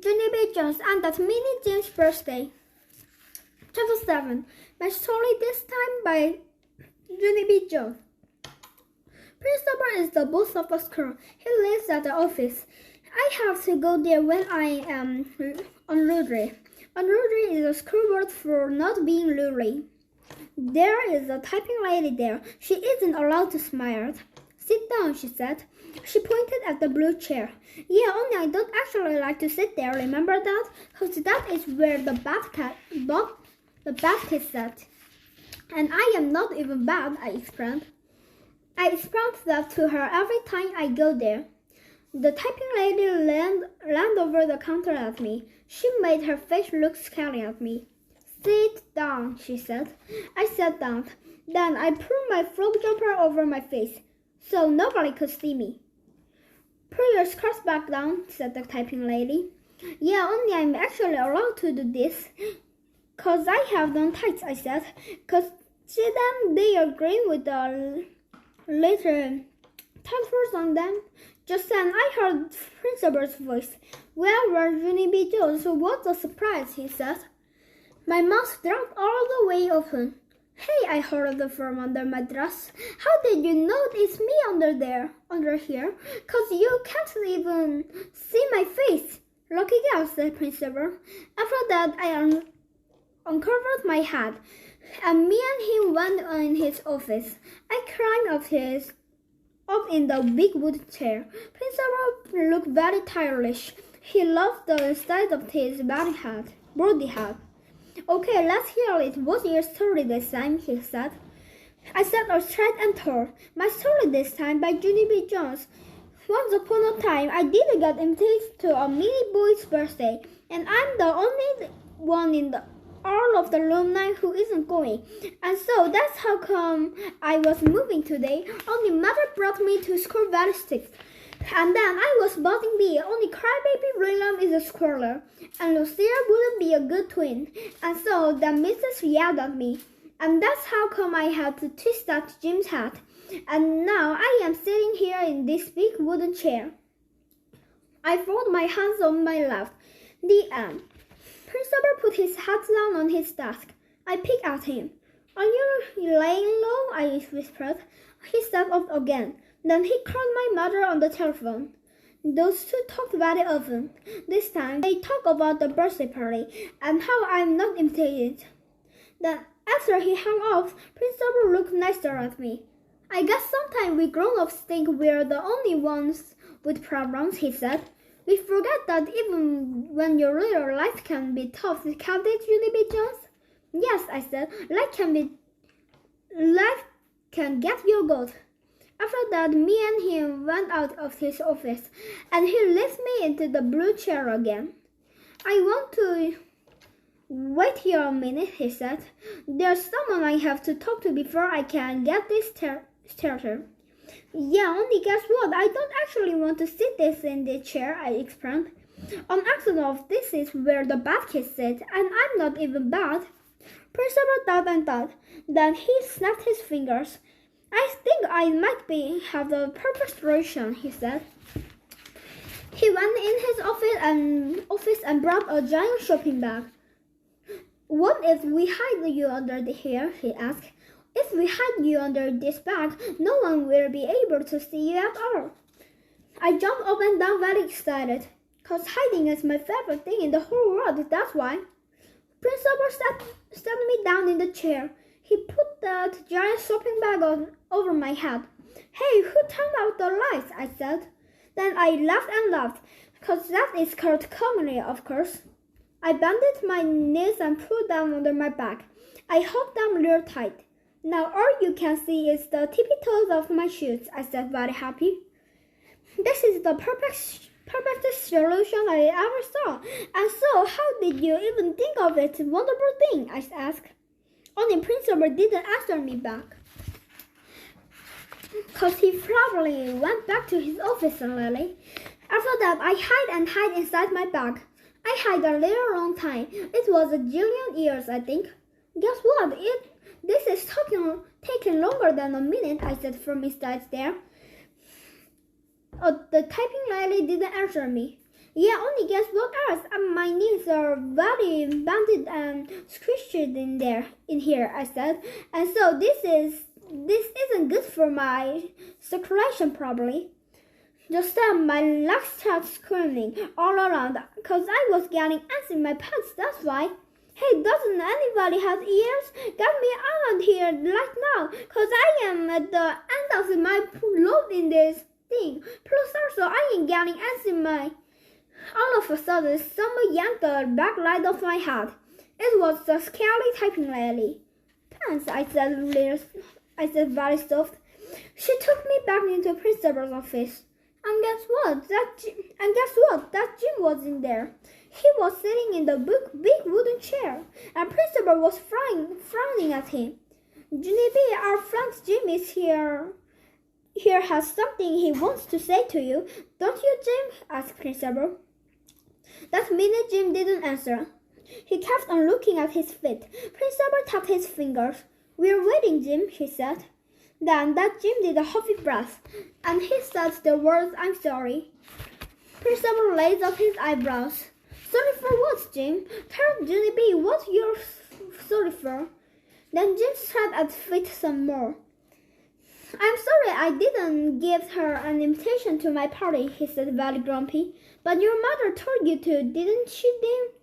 Junie B. Jones and that mini Jim's birthday. Chapter 7. My story this time by Junie B. Jones. Principal is the boss of the school. He lives at the office. I have to go there when I am unruly. Unruly is a school word for not being ruly. There is a typing lady there. She isn't allowed to smile. Sit down, she said. She pointed at the blue chair. Yeah, only I don't actually like to sit there, remember that? Because that is where the basket sat. And I am not even bad, I explained. I explained that to her every time I go there. The typing lady leaned over the counter at me. She made her face look scary at me. Sit down, she said. I sat down. Then I pulled my frog jumper over my face, so nobody could see me. Pull your skirts back down, said the typing lady. Yeah, only I'm actually allowed to do this. 'Cause I have done tights, I said. 'Cause see them, they are green with the little tassels on them. Just then I heard Principal's voice. Where were Junie B. Jones? What a surprise, he said. My mouth dropped all the way open. Hey, I heard from under my dress. How did you know it's me under here? 'Cause you can't even see my face. Lucky girl, said Principal. After that, I uncovered my head, and me and him went in his office. I climbed up in the big wood chair. Principal looked very tired. He loved the size of his body head. Okay, let's hear it. What's your story this time? He said. I sat up straight and tall. My story this time by Junie B. Jones. Once upon a time, I did get invited to a mini boy's birthday, and I'm the only one in all of the alumni who isn't going. And so that's how come I was moving today. Only mother brought me to school very strict. And then I was buzzing bee. Only crybaby William is a squirrel, and Lucille wouldn't be a good twin. And so the missus yelled at me. And that's how come I had to twist that Jim's hat. And now I am sitting here in this big wooden chair. I fold my hands on my lap. The end. Principal put his hat down on his desk. I peeked at him. Are you laying low? I whispered. He sat up again. Then he called my mother on the telephone. Those two talked very often. This time they talked about the birthday party and how I'm not invited. Then after he hung up, Principal looked nicer at me. I guess sometimes we grown-ups think we're the only ones with problems, he said. We forget that even when you're little, life can be tough, can't it, Junie B. Jones? Yes, I said. Life can get you good. After that, me and him went out of his office, and he lifted me into the blue chair again. I want to wait here a minute, he said. There's someone I have to talk to before I can get this started. Yeah, only guess what? I don't actually want to sit in this chair, I explained. On accident, this is where the bad kids sit, and I'm not even bad. Principal thought and thought. Then he snapped his fingers. I think I might have the perfect solution, he said. He went in his office and brought a giant shopping bag. What if we hide you under here? He asked. If we hide you under this bag, no one will be able to see you at all. I jumped up and down very excited, 'cause hiding is my favorite thing in the whole world, that's why. Principal sat me down in the chair. He put that giant shopping bag over my head. Hey, who turned out the lights? I said. Then I laughed and laughed, 'cause that is called comedy, of course. I bended my knees and pulled them under my back. I hugged them real tight. Now all you can see is the tippy toes of my shoes, I said, very happy. This is the perfect solution I ever saw. And so, how did you even think of it? Wonderful thing, I asked. Only Principal didn't answer me back, 'cause he probably went back to his office suddenly. After that, I hide inside my bag. I hid a little long time. It was a jillion years, I think. Guess what? This is taking longer than a minute, I said from inside there. The typing lady didn't answer me. Yeah, only guess what else? My knees are very banded and squished in here, I said. And so this isn't good for my circulation probably. Just then my legs started screaming all around, 'cause I was getting ants in my pants, that's why. Hey, doesn't anybody have ears? Get me out of here right now, 'cause I am at the end of my load in this thing. Plus also, I ain't getting ants in my... All of a sudden, someone yanked the backlight off my head. It was the scary typing lady. Pants, I said very soft. She took me back into principal's office. And guess what? That Jim was in there. He was sitting in the big wooden chair, and principal was frowning at him. Ginny B, our friend Jim is here. Here has something he wants to say to you. Don't you, Jim? Asked principal. That minute Jim didn't answer. He kept on looking at his feet. Principal tapped his fingers. We're waiting, Jim, he said. Then that Jim did a heavy breath, and he said the words, I'm sorry. Principal raised up his eyebrows. Sorry for what, Jim? Tell Ginny B what you're sorry for. Then Jim stared at Fit some more. I'm sorry I didn't give her an invitation to my party, he said very grumpy. But your mother told you to, didn't she, Jim?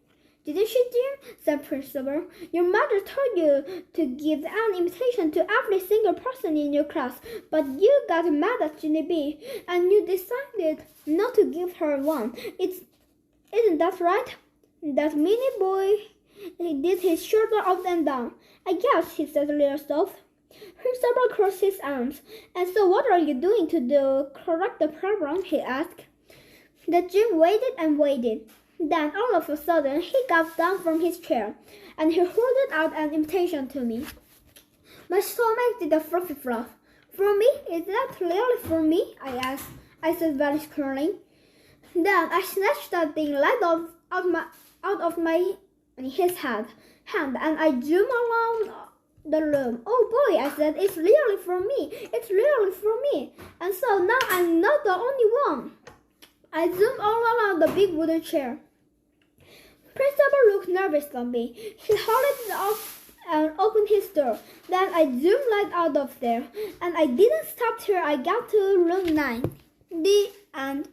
Didn't she, Jim? Said Principal. Your mother told you to give an invitation to every single person in your class, but you got mad at Ginny B, and you decided not to give her one. Isn't that right? That mini boy did his shoulder up and down. I guess, he said a little soft. Principal crossed his arms. And so what are you doing to correct the problem? He asked. The Jim waited and waited. Then, all of a sudden, he got down from his chair, and he holded out an invitation to me. My stomach did a fluffy fluff. For me? Is that really for me? I asked. I said very squirrely. Then I snatched that thing right out of his hand, and I zoomed around the room. Oh boy, I said, it's really for me. It's really for me. And so now I'm not the only one. I zoomed all around the big wooden chair. Principal looked nervous at me. He hurried off and opened his door. Then I zoomed right out of there. And I didn't stop till I got to room 9. The end.